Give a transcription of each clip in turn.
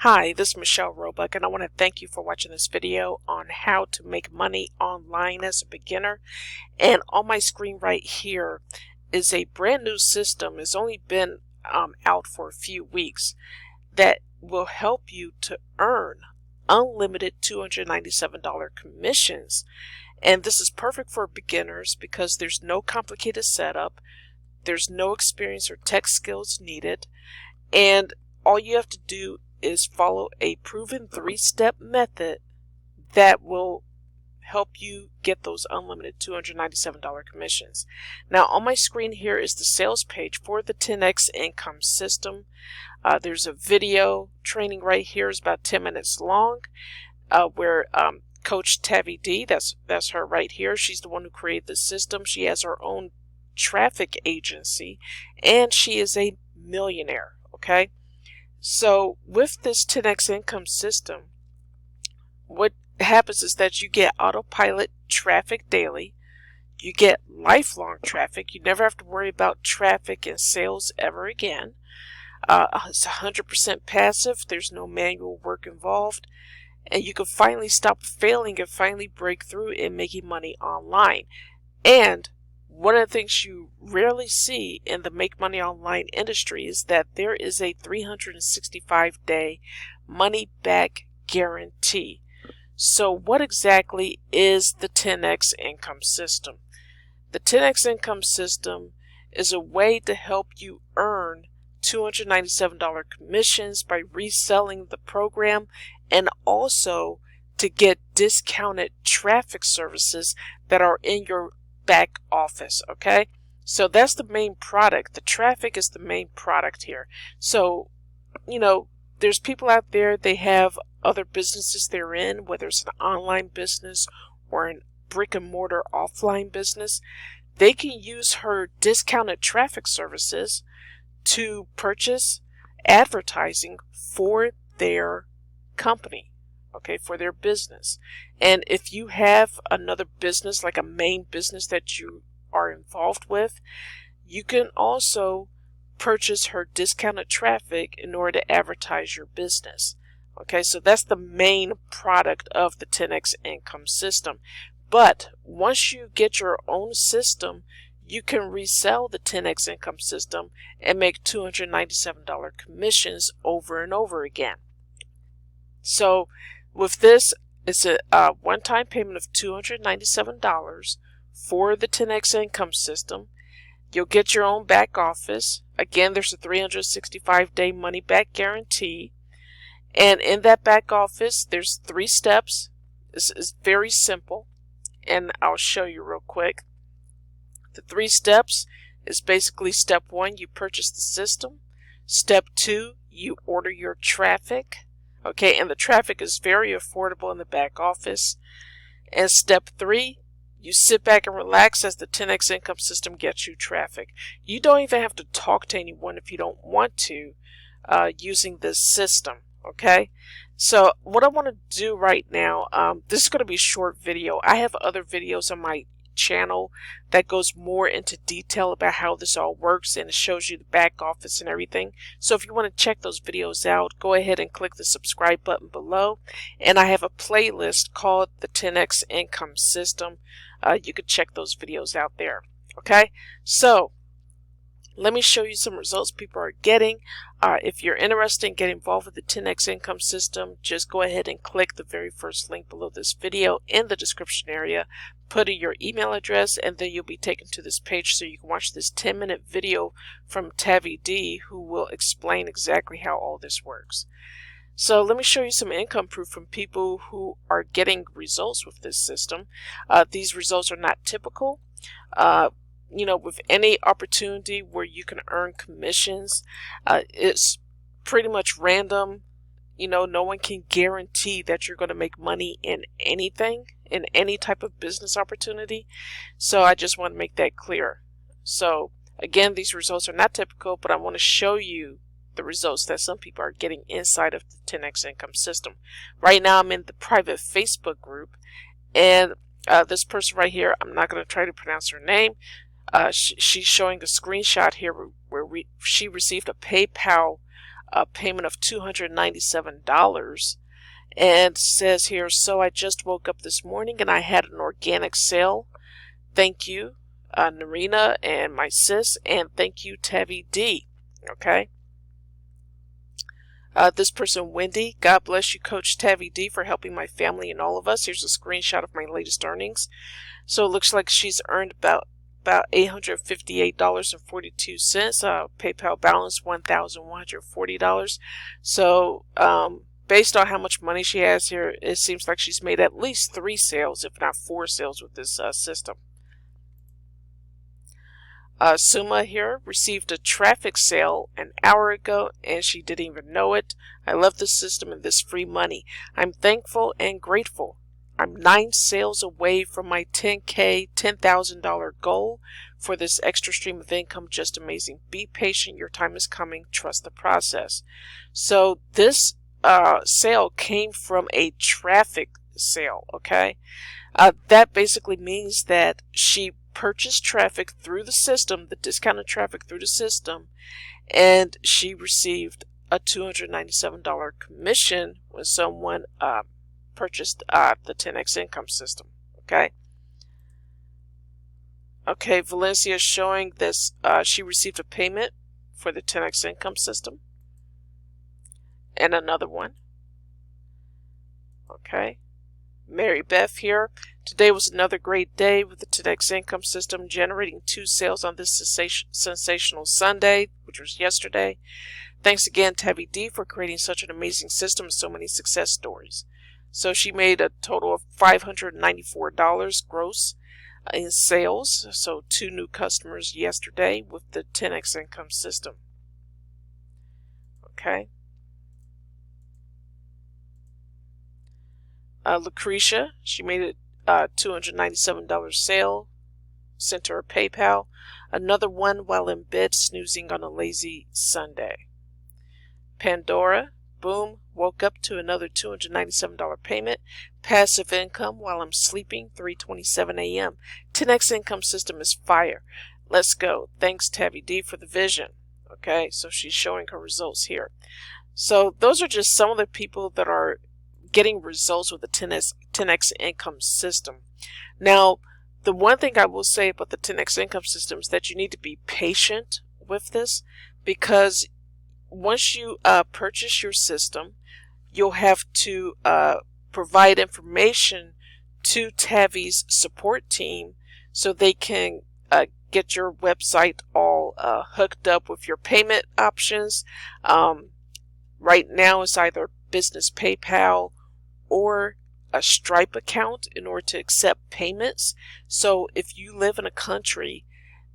Hi, this is Michelle Roebuck, and I want to thank you for watching this video on how to make money online as a beginner. And on my screen right here is a brand new system. It's only been out for a few weeks that will help you to earn unlimited $297 commissions. And this is perfect for beginners because there's no complicated setup, there's no experience or tech skills needed, and all you have to do is follow a proven 3-step method that will help you get those unlimited $297 commissions. Now on my screen here is the sales page for the 10x income system. There's a video training right here. It's about 10 minutes long where Coach Tavi D, that's her right here. She's the one who created the system. She has her own traffic agency and she is a millionaire. Okay. So with this 10x income system, what happens is that you get autopilot traffic daily. You get lifelong traffic. You never have to worry about traffic and sales ever again. It's 100% passive. There's no manual work involved. And you can finally stop failing and finally break through in making money online. And one of the things you rarely see in the make money online industry is that there is a 365-day money back guarantee. So what exactly is the 10x income system? The 10x income system is a way to help you earn $297 commissions by reselling the program and also to get discounted traffic services that are in your back office. Okay, so that's the main product. The traffic is the main product here. So there's people out there, they have other businesses they're in, whether it's an online business or a brick and mortar offline business. They can use her discounted traffic services to purchase advertising for their company, okay, for their business. And if you have another business, like a main business that you are involved with, you can also purchase her discounted traffic in order to advertise your business. Okay, so that's the main product of the 10x income system. But once you get your own system, you can resell the 10x income system and make $297 commissions over and over again. So with this, it's a one-time payment of $297 for the 10x income system. You'll get your own back office. Again, there's a 365-day money back guarantee. And in that back office, there's 3 steps. This is very simple, and I'll show you real quick. The 3 steps is basically step 1, you purchase the system. Step 2, you order your traffic. Okay, and the traffic is very affordable in the back office. And step 3, you sit back and relax as the 10x income system gets you traffic. You don't even have to talk to anyone if you don't want to using this system. Okay, so what I want to do right now, this is going to be a short video. I have other videos on my channel that goes more into detail about how this all works, and it shows you the back office and everything. So if you want to check those videos out, go ahead and click the subscribe button below. And I have a playlist called the 10x income system. You could check those videos out there. Okay, so let me show you some results people are getting. If you're interested in getting involved with the 10x income system, just go ahead and click the very first link below this video in the description area. Put in your email address, and then you'll be taken to this page so you can watch this 10-minute video from Tavi D, who will explain exactly how all this works. So let me show you some income proof from people who are getting results with this system. These results are not typical. With any opportunity where you can earn commissions, it's pretty much random. No one can guarantee that you're going to make money in anything, in any type of business opportunity. So I just want to make that clear. So again, these results are not typical, but I want to show you the results that some people are getting inside of the 10x income system. Right now I'm in the private Facebook group, and this person right here, I'm not going to try to pronounce her name. She's showing a screenshot here where she received a PayPal a payment of $297. And says here, so I just woke up this morning and I had an organic sale. Thank you, Narina and my sis, and thank you, Tavi D. Okay. This person, Wendy, God bless you, Coach Tavi D, for helping my family and all of us. Here's a screenshot of my latest earnings. So it looks like she's earned about $858.42. PayPal balance $1,140. So based on how much money she has here, it seems like she's made at least 3 sales, if not 4 sales, with this system. Suma here received a traffic sale an hour ago and she didn't even know it. I love this system and this free money. I'm thankful and grateful. I'm 9 sales away from my $10,000 goal for this extra stream of income. Just amazing. Be patient. Your time is coming. Trust the process. So this sale came from a traffic sale. Okay. That basically means that she purchased traffic through the system, the discounted traffic through the system, and she received a $297 commission when someone purchased the 10x income system. Okay. Okay, Valencia is showing this. She received a payment for the 10x income system, and another one. Okay. Mary Beth here. Today was another great day with the 10x income system, generating 2 sales on this sensational Sunday, which was yesterday. Thanks again, Tavi D, for creating such an amazing system and so many success stories. So she made a total of $594 gross in sales. So 2 new customers yesterday with the 10x income system. Okay. Lucretia, she made a $297 sale, sent her a PayPal. Another one while in bed snoozing on a lazy Sunday. Pandora, boom, woke up to another $297 payment. Passive income while I'm sleeping, 3:27 a.m. 10x income system is fire. Let's go. Thanks, Tavi D, for the vision. Okay, so she's showing her results here. So those are just some of the people that are getting results with the 10x income system. Now, the one thing I will say about the 10x income system is that you need to be patient with this, because once you purchase your system, you'll have to provide information to Tavi's support team so they can get your website all hooked up with your payment options. Right now it's either business PayPal or a Stripe account in order to accept payments. So if you live in a country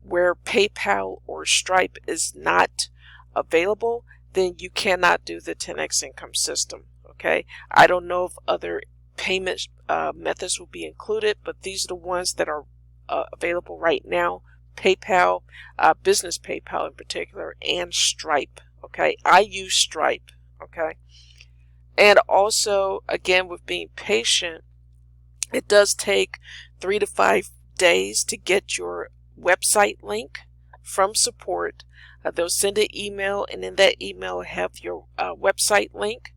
where PayPal or Stripe is not available, then you cannot do the 10x income system. Okay, I don't know if other payment methods will be included, but these are the ones that are available right now. PayPal, business PayPal in particular, and Stripe. Okay, I use Stripe. Okay. And also, again, with being patient, it does take 3 to 5 days to get your website link from support. They'll send an email, and in that email have your website link.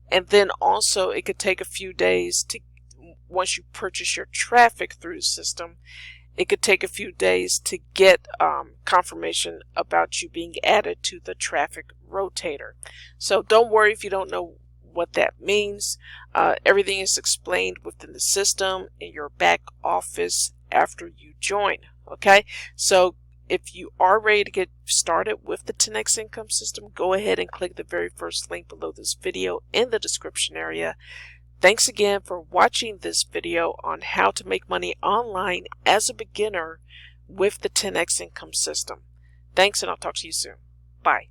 And then also it could take a few days to, once you purchase your traffic through the system, it could take a few days to get confirmation about you being added to the traffic rotator. So don't worry if you don't know what that means. Everything is explained within the system in your back office after you join. Okay, so if you are ready to get started with the 10x income system, go ahead and click the very first link below this video in the description area. Thanks again for watching this video on how to make money online as a beginner with the 10x income system. Thanks, and I'll talk to you soon. Bye.